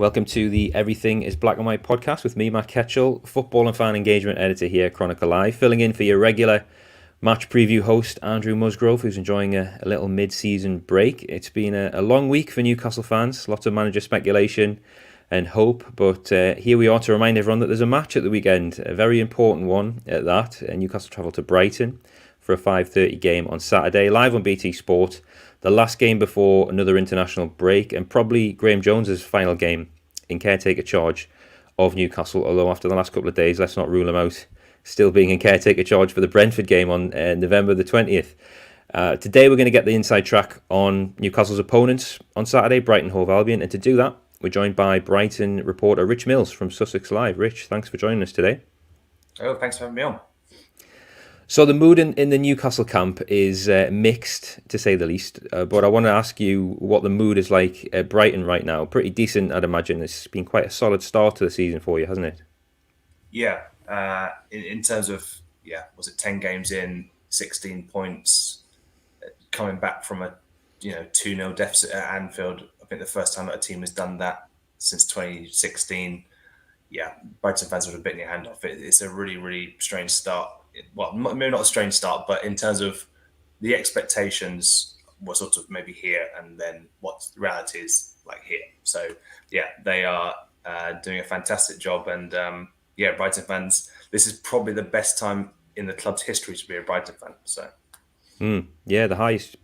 Welcome to the Everything is Black and White podcast with me, Matt Ketchell, football and fan engagement editor here at Chronicle Live, filling in for your regular match preview host, Andrew Musgrove, who's enjoying a little mid-season break. It's been a long week for Newcastle fans, lots of manager speculation and hope, but here we are to remind everyone that there's a match at the weekend, a very important one at that. Newcastle travel to Brighton for a 5:30 game on Saturday, live on BT Sport. The last game before another international break, and probably Graeme Jones' final game in caretaker charge of Newcastle, although after the last couple of days, let's not rule him out still being in caretaker charge for the Brentford game on November the 20th. Today we're going to get the inside track on Newcastle's opponents on Saturday, Brighton Hove Albion, and to do that, we're joined by Brighton reporter Rich Mills from SussexLive. Rich, thanks for joining us today. Oh, thanks for having me on. So the mood in the Newcastle camp is mixed, to say the least. But I want to ask you what the mood is like at Brighton right now. Pretty decent, I'd imagine. It's been quite a solid start to the season for you, hasn't it? Yeah. In terms of, was it 10 games in, 16 points, coming back from a 2-0 deficit at Anfield. I think the first time that a team has done that since 2016. Yeah, Brighton fans would have bitten your hand off. It's a really, really strange start. Well, maybe not a strange start, but in terms of the expectations were sort of maybe here, and then what the reality is like here. So yeah, they are doing a fantastic job, and Brighton fans, this is probably the best time in the club's history to be a Brighton fan. So yeah, the highest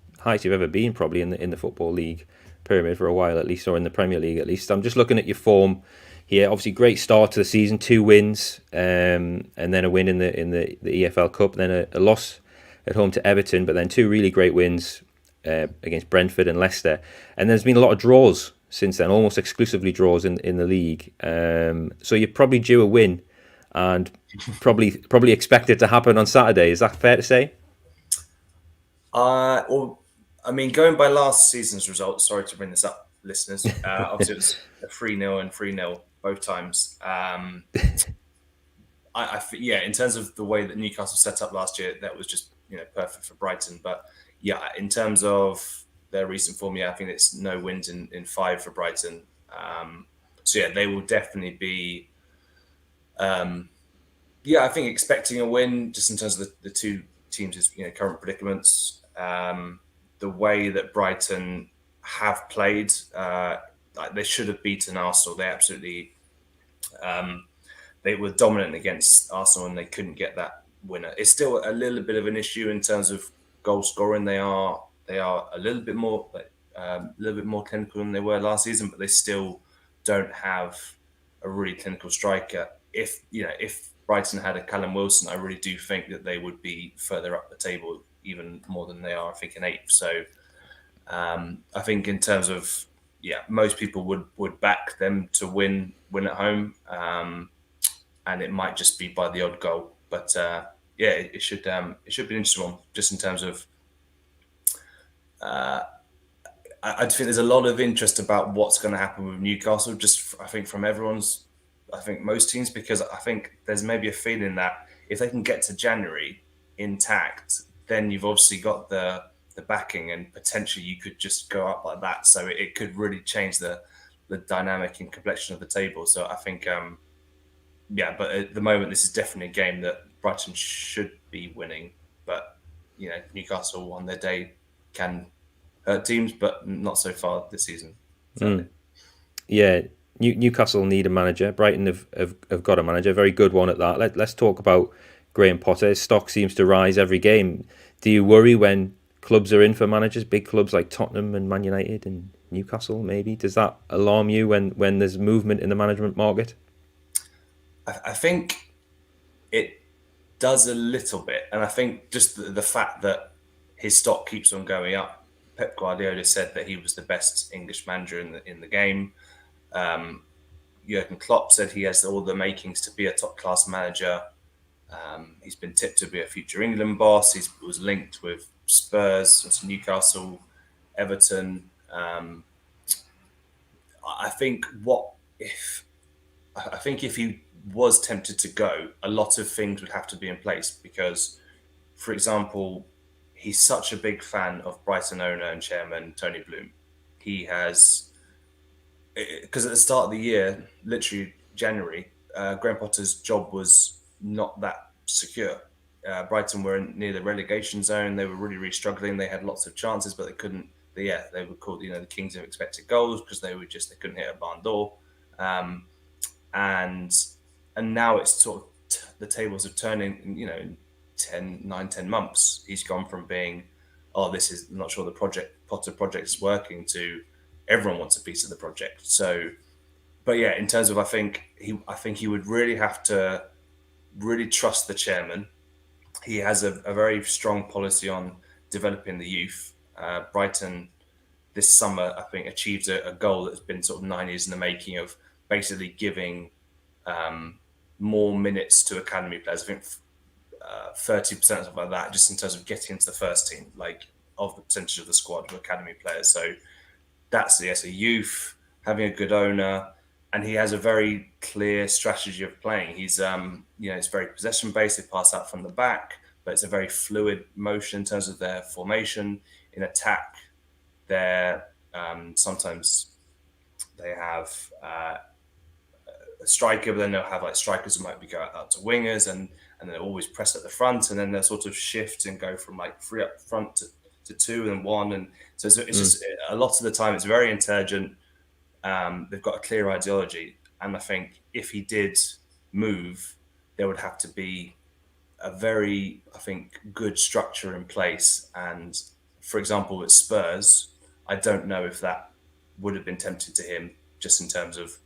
you've ever been probably in the Football League pyramid for a while at least, or in the Premier League at least. I'm just looking at your form here. Obviously, great start to the season, 2 wins, and then a win in the EFL Cup, then a loss at home to Everton, but then 2 really great wins against Brentford and Leicester. And there's been a lot of draws since then, almost exclusively draws in the league. So you're probably due a win, and probably expect it to happen on Saturday. Is that fair to say? Going by last season's results, sorry to bring this up, listeners. Obviously, it was a 3-0 and 3-0 both times. In terms of the way that Newcastle set up last year, that was just perfect for Brighton. But yeah, in terms of their recent form, I think it's no wins in 5 for Brighton. They will definitely be. I think expecting a win just in terms of the two teams' current predicaments. The way that Brighton have played, they should have beaten Arsenal. They absolutely they were dominant against Arsenal, and they couldn't get that winner. It's still a little bit of an issue in terms of goal scoring. They are a little bit more clinical than they were last season, but they still don't have a really clinical striker. If Brighton had a Callum Wilson, I really do think that they would be further up the table, even more than they are, I think, in 8th. So I think in terms of, most people would back them to win at home. And it might just be by the odd goal. But it should be an interesting one, just in terms of, I think there's a lot of interest about what's going to happen with Newcastle, I think from most teams, because I think there's maybe a feeling that if they can get to January intact, then you've obviously got the backing, and potentially you could just go up like that. So it could really change the dynamic and complexion of the table. So I think, but at the moment, this is definitely a game that Brighton should be winning. But, Newcastle on their day can hurt teams, but not so far this season. Yeah, Newcastle need a manager. Brighton have got a manager, a very good one at that. Let's talk about Graham Potter. His stock seems to rise every game. Do you worry when clubs are in for managers, big clubs like Tottenham and Man United and Newcastle maybe? Does that alarm you when there's movement in the management market? I think it does a little bit. And I think just the fact that his stock keeps on going up. Pep Guardiola said that he was the best English manager in the game. Jurgen Klopp said he has all the makings to be a top-class manager. He's been tipped to be a future England boss. He was linked with Spurs, Newcastle, Everton. I think if he was tempted to go, a lot of things would have to be in place because, for example, he's such a big fan of Brighton owner and chairman Tony Bloom. He has because at the start of the year, literally January, Graham Potter's job was not that secure. Brighton were near the relegation zone. They were really, really struggling. They had lots of chances, but they couldn't. They were called, the kings of expected goals because they couldn't hit a barn door. And now it's sort of the tables are turning. In 10 months, he's gone from being, oh, this is I'm not sure the Potter project is working, to everyone wants a piece of the project. So, but yeah, in terms of I think he would really have to really trust the chairman. He has a very strong policy on developing the youth. Brighton this summer, I think, achieved a goal that's been sort of 9 years in the making of basically giving more minutes to academy players. I think 30% something like that, just in terms of getting into the first team, like of the percentage of the squad of academy players. So that's a youth, having a good owner, and he has a very clear strategy of playing. He's it's very possession based. They pass out from the back, but it's a very fluid motion in terms of their formation. In attack, they're sometimes they have a striker, but then they'll have like strikers who might be going out to wingers, and they'll always press at the front, and then they'll sort of shift and go from like 3 up front to 2 and 1, and so it's just a lot of the time it's very intelligent. They've got a clear ideology, and I think if he did move, there would have to be a very, I think, good structure in place. And for example, at Spurs, I don't know if that would have been tempted to him, just in terms of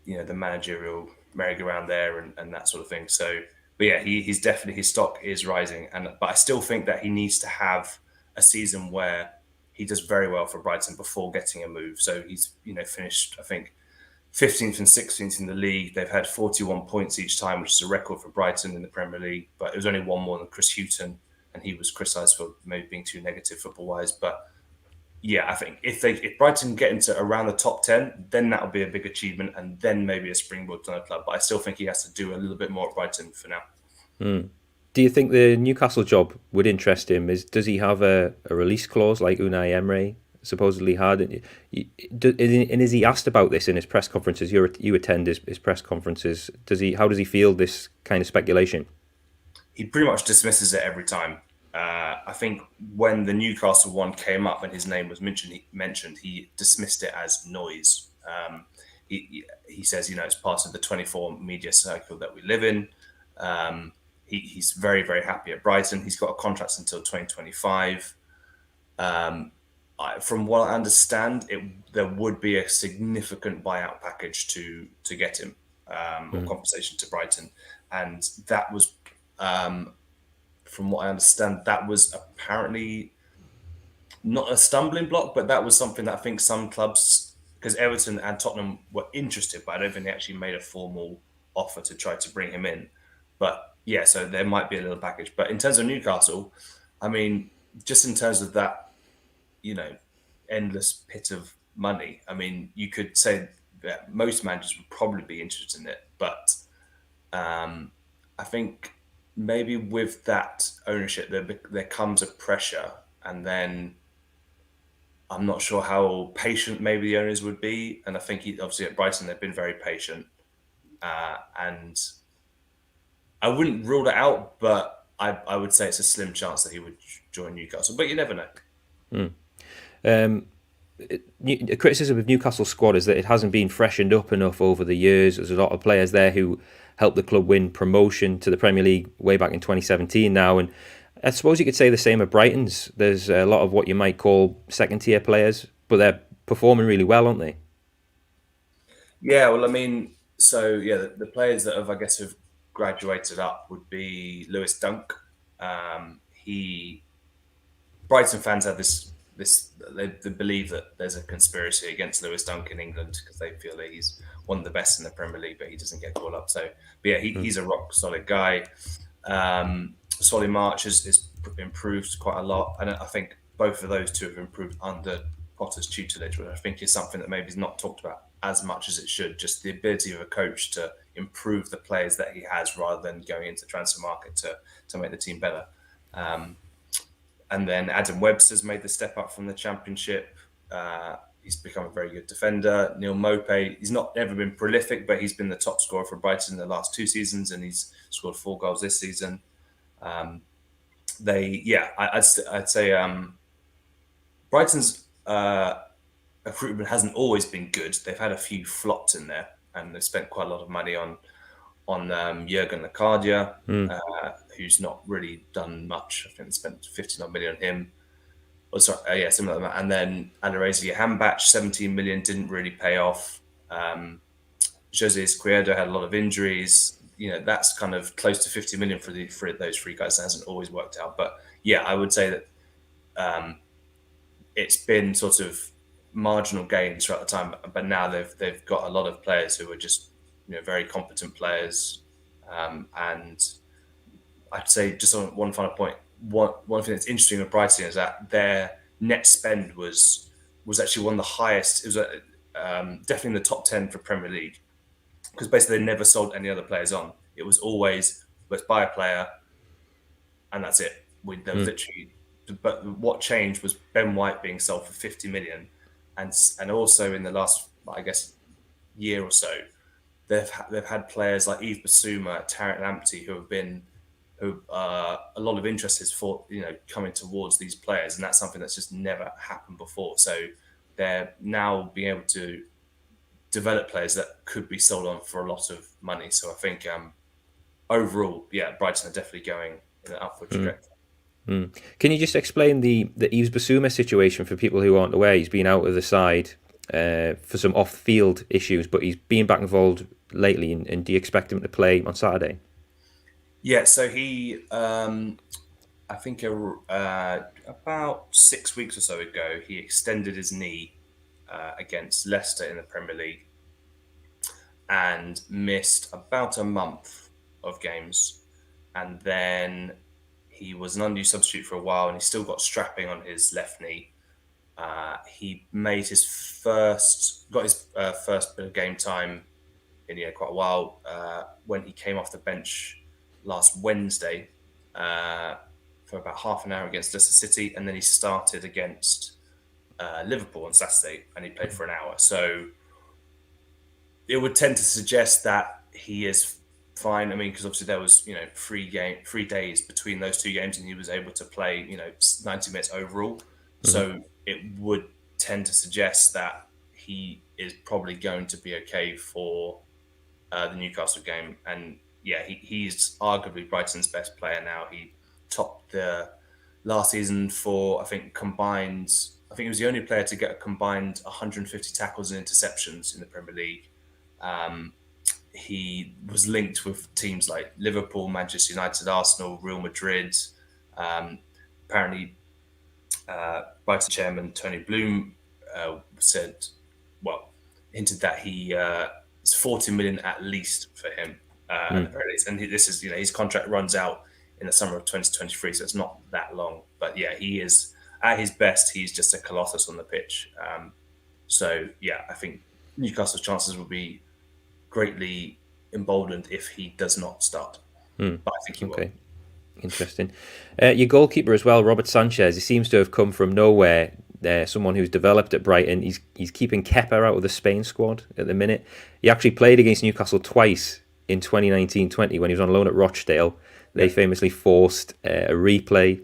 the managerial merry-go-round there and that sort of thing. So, but yeah, he's definitely, his stock is rising, but I still think that he needs to have a season where he does very well for Brighton before getting a move. So he's finished, I think, 15th and 16th in the league. They've had 41 points each time, which is a record for Brighton in the Premier League. But it was only one more than Chris Hughton, and he was criticised for maybe being too negative football-wise. But yeah, I think if Brighton get into around the top 10, then that'll be a big achievement, and then maybe a springboard to another club. But I still think he has to do a little bit more at Brighton for now. Do you think the Newcastle job would interest him? Does he have a release clause like Unai Emery supposedly had? And is he asked about this in his press conferences? You attend his press conferences. How does he feel this kind of speculation? He pretty much dismisses it every time. I think when the Newcastle one came up and his name was mentioned, he dismissed it as noise. He says, it's part of the 24 media cycle that we live in. He's very, very happy at Brighton. He's got a contract until 2025. From what I understand, there would be a significant buyout package to get him, or compensation to Brighton. And that was, from what I understand, that was apparently not a stumbling block, but that was something that I think some clubs, because Everton and Tottenham were interested, but I don't think they actually made a formal offer to try to bring him in. But yeah, so there might be a little package. But in terms of Newcastle, I mean, just in terms of that, endless pit of money, I mean, you could say that most managers would probably be interested in it. But I think maybe with that ownership, there comes a pressure. And then I'm not sure how patient maybe the owners would be. And I think obviously at Brighton, they've been very patient. And I wouldn't rule it out, but I would say it's a slim chance that he would join Newcastle. But you never know. A criticism of Newcastle's squad is that it hasn't been freshened up enough over the years. There's a lot of players there who helped the club win promotion to the Premier League way back in 2017 now. And I suppose you could say the same at Brighton's. There's a lot of what you might call second-tier players, but they're performing really well, aren't they? Yeah, well, I mean, so yeah, the players that have graduated up would be Lewis Dunk. Brighton fans have they believe that there's a conspiracy against Lewis Dunk in England because they feel that he's one of the best in the Premier League, but he doesn't get called up. So, but yeah, he's a rock solid guy. Solly March has improved quite a lot, and I think both of those two have improved under Potter's tutelage, which I think is something that maybe is not talked about as much as it should. Just the ability of a coach to improve the players that he has, rather than going into the transfer market to make the team better. And then Adam Webster's made the step up from the Championship. he's become a very good defender. Neil Maupay, he's not ever been prolific, but he's been the top scorer for Brighton in the last 2 seasons, and he's scored 4 goals this season. I'd say Brighton's recruitment hasn't always been good. They've had a few flops in there, and they've spent quite a lot of money on Jurgen Lacardia, who's not really done much. I think they spent 59 million on him. Oh, sorry, something like that. And then Alireza Hambach, 17 million, didn't really pay off. Jose Izquierdo had a lot of injuries. That's kind of close to 50 million for those 3 guys. That hasn't always worked out. But yeah, I would say that it's been sort of marginal gains throughout the time. But now they've got a lot of players who are just very competent players. And I'd say just on one final point, one thing that's interesting with Brighton is that their net spend was actually one of the highest. It was definitely in the top 10 for Premier League, because basically they never sold any other players on. It was always, let's buy a player and that's it. There was literally, but what changed was Ben White being sold for 50 million, and also in the last, I guess, year or so, they've had players like Yves Bissouma, Tariq Lamptey, who a lot of interest is for coming towards these players, and that's something that's just never happened before. So they're now being able to develop players that could be sold on for a lot of money. So I think overall, Brighton are definitely going in an upward trajectory. Can you just explain the Yves Bissouma situation for people who aren't aware? He's been out of the side for some off-field issues, but he's been back involved lately. And do you expect him to play on Saturday? Yeah, so he, I think about 6 weeks or so ago, he extended his knee against Leicester in the Premier League and missed about a month of games. And then he was an unused substitute for a while, and he still got strapping on his left knee. He made his first bit of game time in quite a while when he came off the bench last Wednesday for about half an hour against Leicester City, and then he started against Liverpool on Saturday, and he played for an hour. So it would tend to suggest that he is fine. I mean, because obviously there was 3 days between those 2 games, and he was able to play 90 minutes overall. So it would tend to suggest that he is probably going to be okay for the Newcastle game. And he's arguably Brighton's best player now. He topped the last season for, I think he was the only player to get a combined 150 tackles and interceptions in the Premier League. He was linked with teams like Liverpool, Manchester United, Arsenal, Real Madrid. Apparently, Brighton chairman Tony Bloom hinted that it's 40 million at least for him at the very least. And this is, his contract runs out in the summer of 2023, so it's not that long. But he is at his best. He's just a colossus on the pitch. I think Newcastle's chances will be greatly emboldened if he does not start. But I think he will. Interesting. Your goalkeeper as well, Robert Sanchez, he seems to have come from nowhere. Someone who's developed at Brighton. He's keeping Kepa out of the Spain squad at the minute. He actually played against Newcastle twice in 2019-20 when he was on loan at Rochdale. They famously forced a replay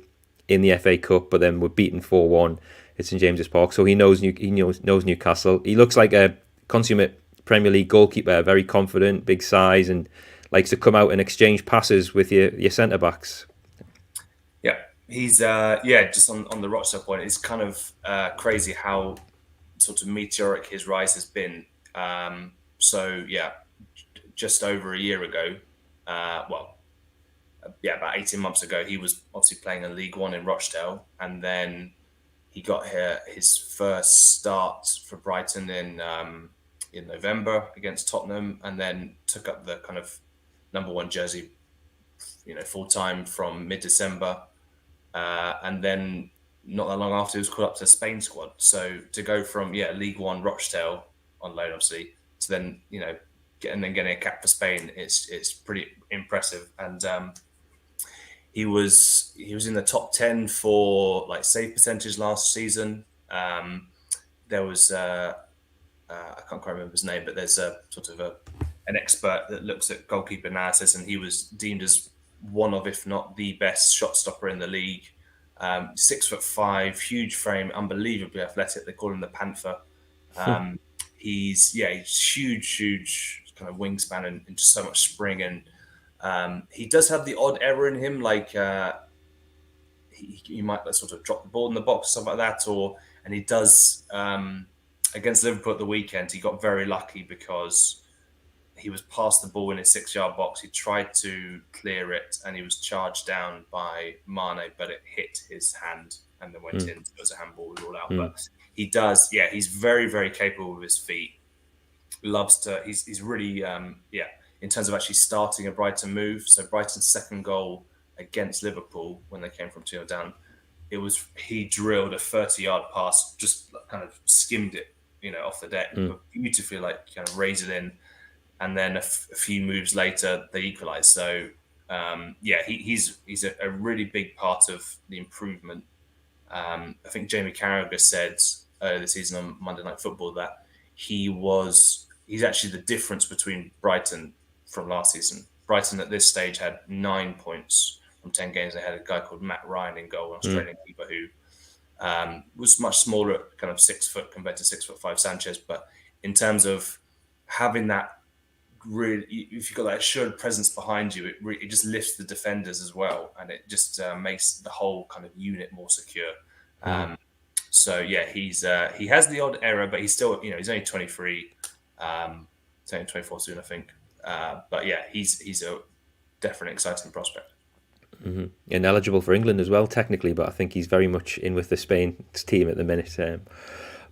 in the FA Cup, but then were beaten 4-1 at St James's Park. So he knows Newcastle. He looks like a consummate Premier League goalkeeper, very confident, big size, and likes to come out and exchange passes with your centre backs. Yeah, he's just on the Rochdale point. It's kind of crazy how sort of meteoric his rise has been. Just over a year ago, about 18 months ago, he was obviously playing in League One in Rochdale, and then he got his first start for Brighton in November against Tottenham, and then took up the kind of number 1 jersey, full time from mid-December, and then not that long after, he was called up to the Spain squad. So to go from League One Rochdale on loan, obviously, to then getting a cap for Spain, it's pretty impressive. And he was in the top 10 for save percentage last season. there was I can't quite remember his name, but there's a sort of an expert that looks at goalkeeper analysis, and he was deemed as one of, if not the best shot stopper in the league. 6'5", huge frame, unbelievably athletic. They call him the Panther. He's huge kind of wingspan and just so much spring, and he does have the odd error in him, like he might sort of drop the ball in the box, stuff like that, and he does. Against Liverpool at the weekend, he got very lucky because he was past the ball in his 6-yard box. He tried to clear it and he was charged down by Mane, but it hit his hand and then went in. So it was a handball, we ruled out. But he does, he's very, very capable with his feet. Loves to, he's really, in terms of actually starting a Brighton move. So Brighton's second goal against Liverpool when they came from 2-0 down, he drilled a 30-yard pass, just kind of skimmed it, off the deck, but beautifully, like kind of raise it in, and then a few moves later they equalise. So he's a really big part of the improvement. I think Jamie Carragher said earlier this season on Monday Night Football that he's actually the difference between Brighton from last season. Brighton at this stage had 9 points from 10 games. They had a guy called Matt Ryan in goal, an Australian keeper who was much smaller at kind of 6 foot compared to 6'5" Sanchez. But in terms of having that, really, if you've got that assured presence behind you, it just lifts the defenders as well, and it just makes the whole kind of unit more secure. He has the odd error, but he's still, he's only 23, he's only 24 soon, I think. He's a definitely exciting prospect. And eligible for England as well, technically, but I think he's very much in with the Spain team at the minute.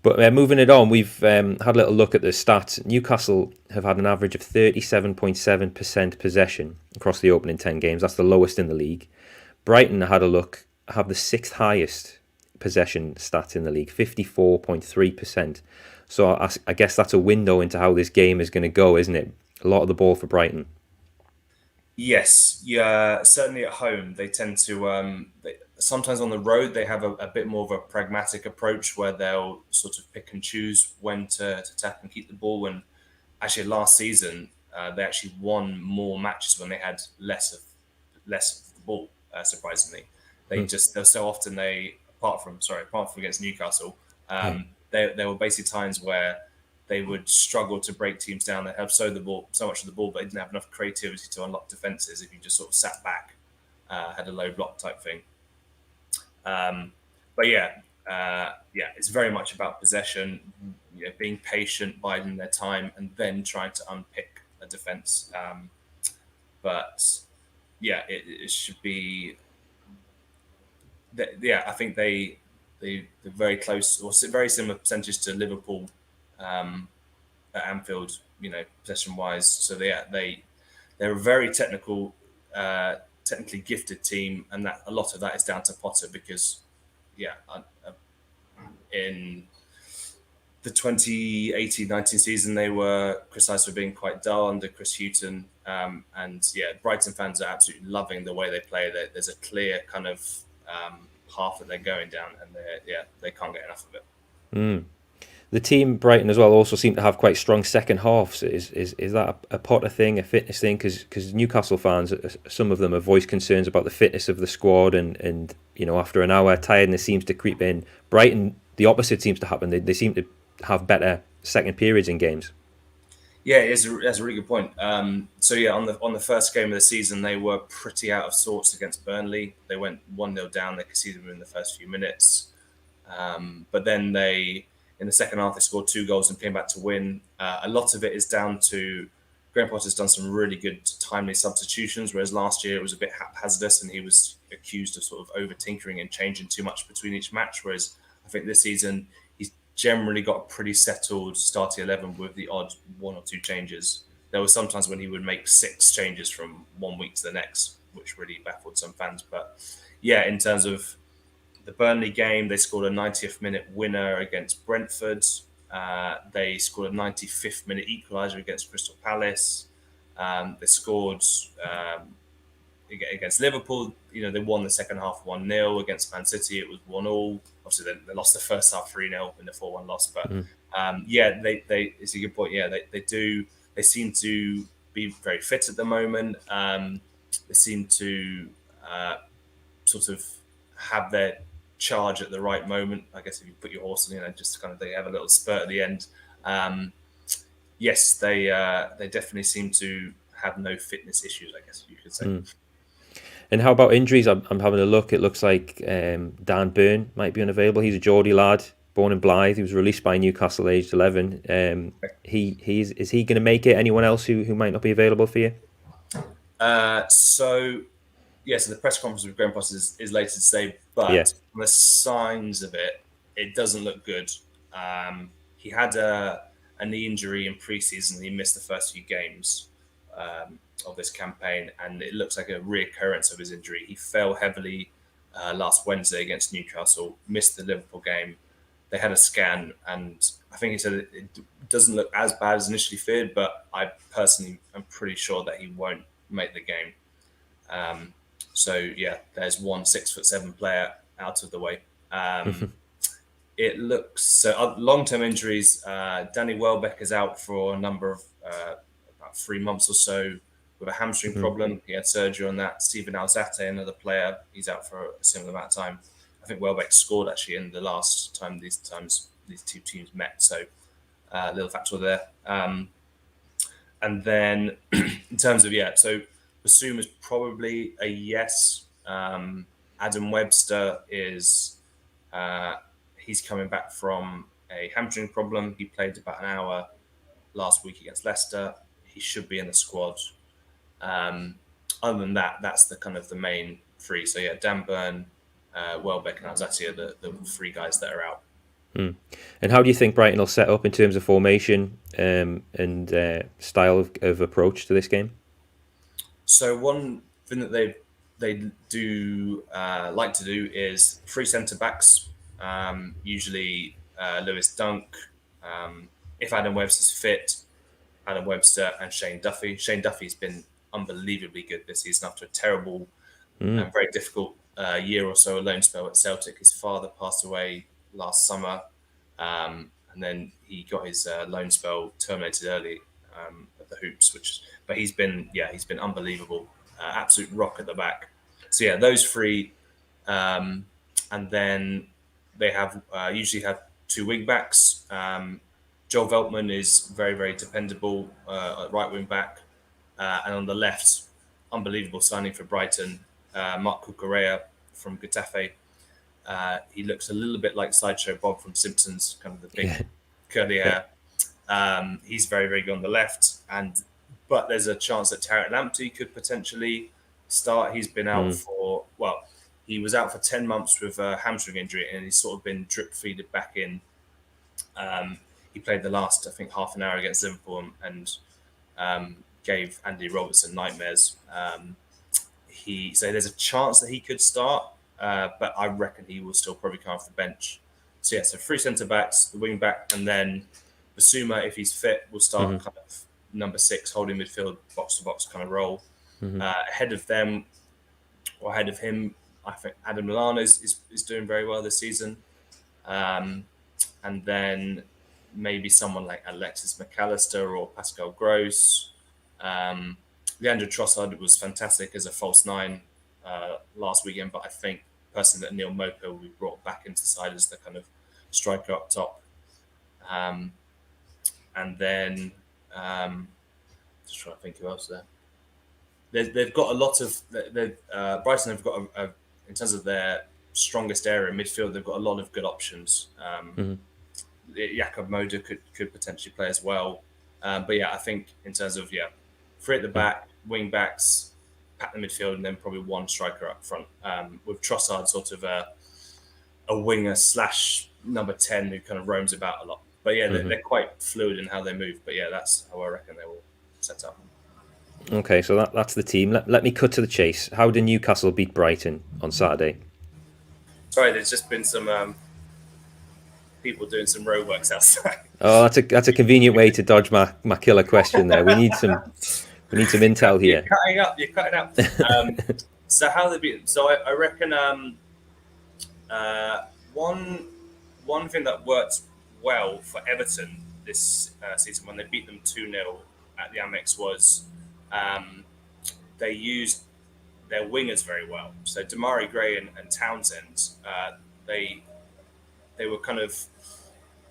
But moving it on, we've had a little look at the stats. Newcastle have had an average of 37.7% possession across the opening 10 games. That's the lowest in the league. Brighton have the sixth highest possession stat in the league, 54.3%. So I guess that's a window into how this game is going to go, isn't it? A lot of the ball for Brighton. Yes, certainly at home they tend to. Sometimes on the road they have a bit more of a pragmatic approach where they'll sort of pick and choose when to attack and keep the ball. And actually, last season they actually won more matches when they had less of the ball. Surprisingly, they're so often apart from against Newcastle, there were basically times where they would struggle to break teams down. They have so much of the ball, but they didn't have enough creativity to unlock defenses if you just sort of sat back, had a low block type thing. It's very much about possession, being patient, biding their time, and then trying to unpick a defense. It should be. I think they're very close or very similar percentage to Liverpool. At Anfield, possession wise. So they're a very technically gifted team, and that a lot of that is down to Potter because, in the 2018-19 season, they were criticised for being quite dull under Chris Hughton, Brighton fans are absolutely loving the way they play. There's a clear kind of path that they're going down, and they can't get enough of it. The team, Brighton as well, also seem to have quite strong second halves. Is that a Potter thing, a fitness thing? Because Newcastle fans, some of them have voiced concerns about the fitness of the squad, and after an hour, tiredness seems to creep in. Brighton, the opposite seems to happen. They seem to have better second periods in games. Yeah, that's a really good point. On the first game of the season, they were pretty out of sorts against Burnley. They went 1-0 down. They conceded in the first few minutes, but then in the second half, they scored 2 goals and came back to win. A lot of it is down to Graham Potter's done some really good timely substitutions, whereas last year it was a bit haphazardous and he was accused of sort of over-tinkering and changing too much between each match, whereas I think this season he's generally got a pretty settled starting 11 with the odd 1 or 2 changes. There were some times when he would make 6 changes from one week to the next, which really baffled some fans. But in terms of the Burnley game, they scored a 90th minute winner against Brentford. They scored a 95th minute equaliser against Crystal Palace. They scored against Liverpool. They won the second half 1-0. Against Man City, it was 1-1 obviously they lost the first half 3-0 in the 4-1 loss. But they it's a good point. Yeah, they seem to be very fit at the moment. They seem to sort of have their charge at the right moment. I guess if you put your horse in, just kind of they have a little spurt at the end. Yes, they definitely seem to have no fitness issues, I guess you could say. And how about injuries? I'm having a look. It looks like Dan Burn might be unavailable. He's a Geordie lad, born in Blythe. He was released by Newcastle aged 11. Is he going to make it? Anyone else who might not be available for you? So the press conference with Graeme Jones is later today, but on the signs of it, it doesn't look good. He had a knee injury in pre-season. He missed the first few games of this campaign, and it looks like a reoccurrence of his injury. He fell heavily last Wednesday against Newcastle, missed the Liverpool game. They had a scan, and I think he said it doesn't look as bad as initially feared, but I personally am pretty sure that he won't make the game. There's one 6'7" player out of the way. It looks so. Long-term injuries. Danny Welbeck is out for a number of about 3 months or so with a hamstring problem. He had surgery on that. Steven Alzate, another player, he's out for a similar amount of time. I think Welbeck scored actually in the last time these two teams met. So a little factor there. And then in terms of so Basuma is probably a yes. Adam Webster is he's coming back from a hamstring problem. He played about an hour last week against Leicester. He should be in the squad. Other than that, that's the kind of the main three. So Dan Burn, Welbeck, and Alzate are the three guys that are out. And how do you think Brighton will set up in terms of formation and style of approach to this game? So one thing that they do like to do is 3 centre backs. Usually Lewis Dunk. If Adam Webster's fit, Adam Webster and Shane Duffy. Shane Duffy's been unbelievably good this season after a terrible and very difficult year or so, a loan spell at Celtic. His father passed away last summer, and then he got his loan spell terminated early at the Hoops. But he's been unbelievable, absolute rock at the back. So those three, and then they have usually have 2 wing backs. Joel Veltman is very, very dependable at right wing back, and on the left, unbelievable signing for Brighton, Marc Cucurella from Getafe. He looks a little bit like Sideshow Bob from Simpsons, kind of the big curly hair. He's very, very good on the left, but there's a chance that Tarek Lamptey could potentially start. He's been out he was out for 10 months with a hamstring injury, and he's sort of been drip-feeded back in. He played the last, I think, half an hour against Liverpool and gave Andy Robertson nightmares. So there's a chance that he could start, but I reckon he will still probably come off the bench. So 3 centre-backs, the wing-back, and then Basuma, if he's fit, will start kind of number 6, holding midfield, box-to-box kind of role. Ahead of them, or ahead of him, I think Adam Lallana is doing very well this season. And then maybe someone like Alexis McAllister or Pascal Gross. Leandro Trossard was fantastic as a false 9 last weekend, but I think personally that Neil Moka will be brought back into the side as the kind of striker up top. And then just trying to think who else there. They've got a lot of Brighton have got in terms of their strongest area midfield. They've got a lot of good options. Jakob Moder could potentially play as well. But I think in terms of 3 at the back, wing backs, pack the midfield, and then probably 1 striker up front. With Trossard sort of a winger / number 10 who kind of roams about a lot. But they're quite fluid in how they move. But that's how I reckon they will set up. Okay, so that's the team. Let me cut to the chase. How did Newcastle beat Brighton on Saturday? Sorry, there's just been some people doing some roadworks outside. Oh, that's a convenient way to dodge my killer question there. We need some intel here. You're cutting up. So how they beat? So I reckon one thing that worked well for Everton this season when they beat them 2-0 at the Amex was they used their wingers very well. So Damari Gray and Townsend, they were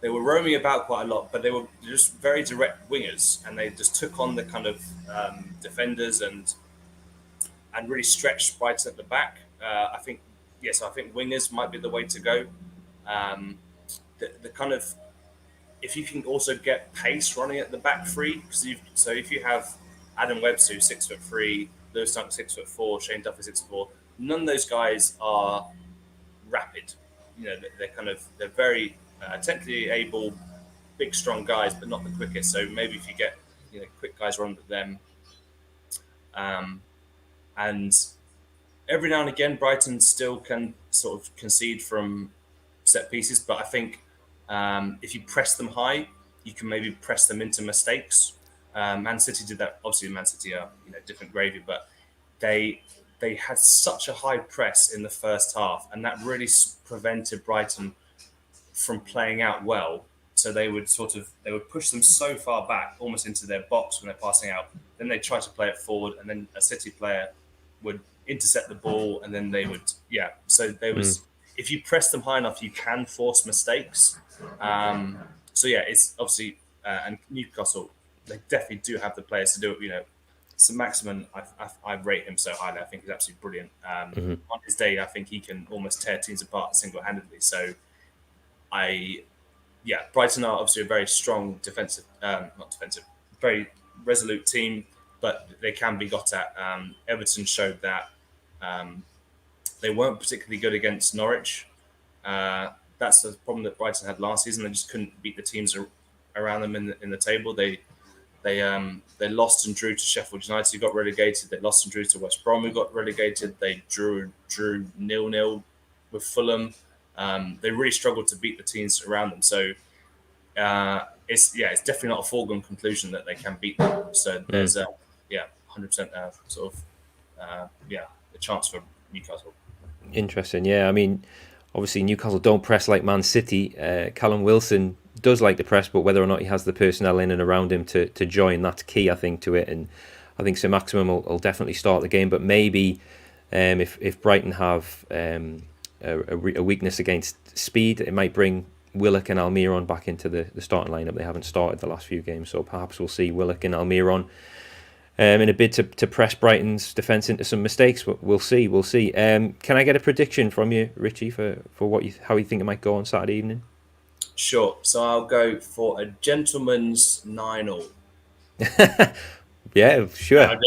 they were roaming about quite a lot, but they were just very direct wingers, and they just took on the kind of defenders and really stretched Brighton at the back. I think wingers might be the way to go. The kind of, if you can also get pace running at the back three, so if you have Adam Webster, who's 6'3", Lewis Dunk 6'4", Shane Duffy 6'4", none of those guys are rapid. They're very technically able, big strong guys, but not the quickest. So maybe if you get quick guys run with them, and every now and again Brighton still can sort of concede from set pieces, but I think if you press them high, you can maybe press them into mistakes. Man City did that. Obviously, Man City are different gravy, but they had such a high press in the first half, and that really prevented Brighton from playing out well. So they would push them so far back, almost into their box when they're passing out. Then they try to play it forward, and then a City player would intercept the ball, and then they would So there was, if you press them high enough, you can force mistakes. It's obviously and Newcastle, they definitely do have the players to do it. So Maximin, I rate him so highly. I think he's absolutely brilliant. On his day, I think he can almost tear teams apart single-handedly. So Brighton are obviously a very strong very resolute team, but they can be got at. Everton showed that they weren't particularly good against Norwich. That's the problem that Brighton had last season. They just couldn't beat the teams around them in the table. They lost and drew to Sheffield United, who got relegated. They lost and drew to West Brom, who got relegated. They drew 0-0 with Fulham. They really struggled to beat the teams around them. So it's definitely not a foregone conclusion that they can beat them. So there's 100% a chance for Newcastle. Interesting. Yeah, I mean, obviously Newcastle don't press like Man City. Callum Wilson does like to press, but whether or not he has the personnel in and around him to join, that's key, I think, to it. And I think Sir Maximum will definitely start the game, but maybe if Brighton have a weakness against speed, it might bring Willock and Almiron back into the starting lineup. They haven't started the last few games, so perhaps we'll see Willock and Almiron in a bid to press Brighton's defence into some mistakes. We'll see. Can I get a prediction from you, Richie, for how you think it might go on Saturday evening? Sure. So I'll go for a gentleman's 9-0. Yeah, sure.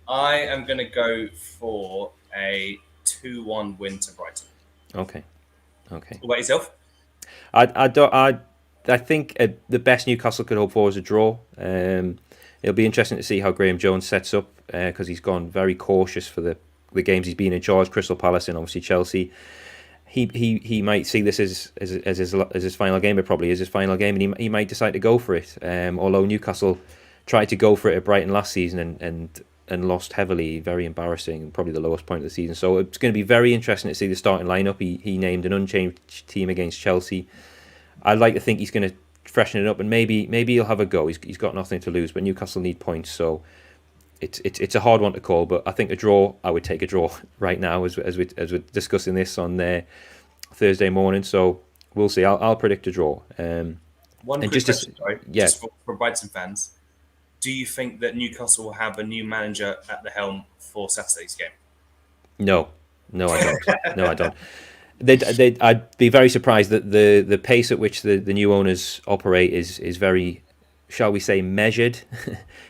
I am going to go for a 2-1 win to Brighton. Okay. What about yourself? I think the best Newcastle could hope for is a draw. It'll be interesting to see how Graeme Jones sets up because he's gone very cautious for the games he's been in charge. Crystal Palace and obviously Chelsea. He might see this as his final game. It probably is his final game, and he might decide to go for it. Although Newcastle tried to go for it at Brighton last season and lost heavily, very embarrassing, and probably the lowest point of the season. So it's going to be very interesting to see the starting lineup. He named an unchanged team against Chelsea. I'd like to think he's going to freshen it up, and maybe he'll have a go. He's got nothing to lose, but Newcastle need points, so it's a hard one to call. But I think a draw. I would take a draw right now as we're discussing this on Thursday morning. So we'll see. I'll predict a draw. One quick question, just for Brighton fans. Do you think that Newcastle will have a new manager at the helm for Saturday's game? No, I don't. No, I don't. I'd be very surprised that the pace at which the new owners operate is very, shall we say, measured,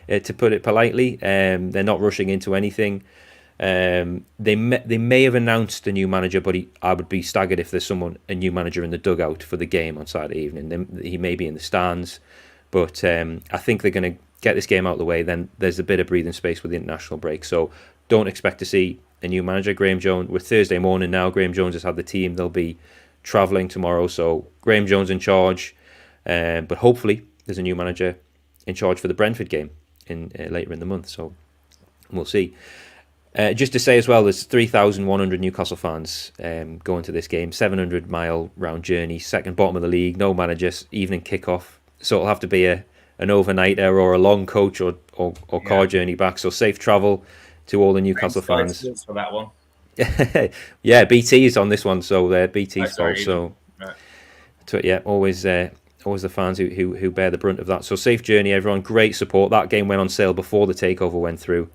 to put it politely. They're not rushing into anything. They may have announced a new manager, but I would be staggered if there's a new manager in the dugout for the game on Saturday evening. He may be in the stands, but I think they're going to get this game out of the way. Then there's a bit of breathing space with the international break. So don't expect to see a new manager. Graeme Jones, we're Thursday morning now. Graeme Jones has had the team. They'll be travelling tomorrow. So Graeme Jones in charge. But hopefully there's a new manager in charge for the Brentford game later in the month. So we'll see. Just to say as well, there's 3,100 Newcastle fans going to this game. 700-mile round journey, second bottom of the league, no manager, evening kickoff. So it'll have to be an overnighter or a long coach or car journey back. So safe travel to all the Newcastle fans. For that one. Yeah, BT is on this one, so BT's fault. So right. yeah, always the fans who bear the brunt of that. So safe journey, everyone. Great support. That game went on sale before the takeover went through.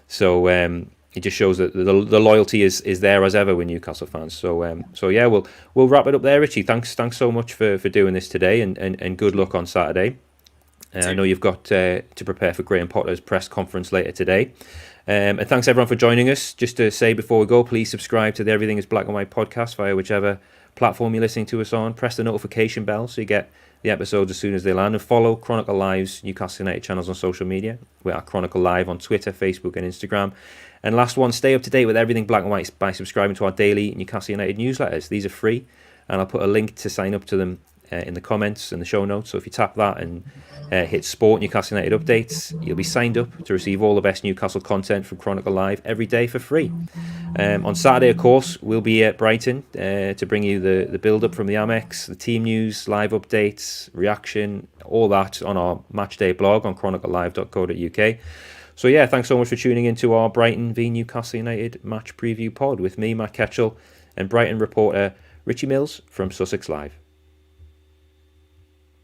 So it just shows that the loyalty is there as ever with Newcastle fans. So yeah, we'll wrap it up there, Richie. Thanks so much for doing this today, and good luck on Saturday. I know you've got to prepare for Graham Potter's press conference later today. And thanks everyone for joining us. Just to say before we go, please subscribe to the Everything is Black and White podcast via whichever platform you're listening to us on. Press the notification bell so you get the episodes as soon as they land, and follow Chronicle Live's Newcastle United channels on social media. We are Chronicle Live on Twitter, Facebook and Instagram. And last one, stay up to date with everything Black and White by subscribing to our daily Newcastle United newsletters. These are free, and I'll put a link to sign up to them in the comments and the show notes. So if you tap that and hit Sport Newcastle United Updates, you'll be signed up to receive all the best Newcastle content from Chronicle Live every day for free. On Saturday, of course, we'll be at Brighton to bring you the build-up from the Amex, the team news, live updates, reaction, all that on our matchday blog on chroniclelive.co.uk. So yeah, thanks so much for tuning into our Brighton v Newcastle United match preview pod with me, Matt Ketchell, and Brighton reporter Richie Mills from Sussex Live.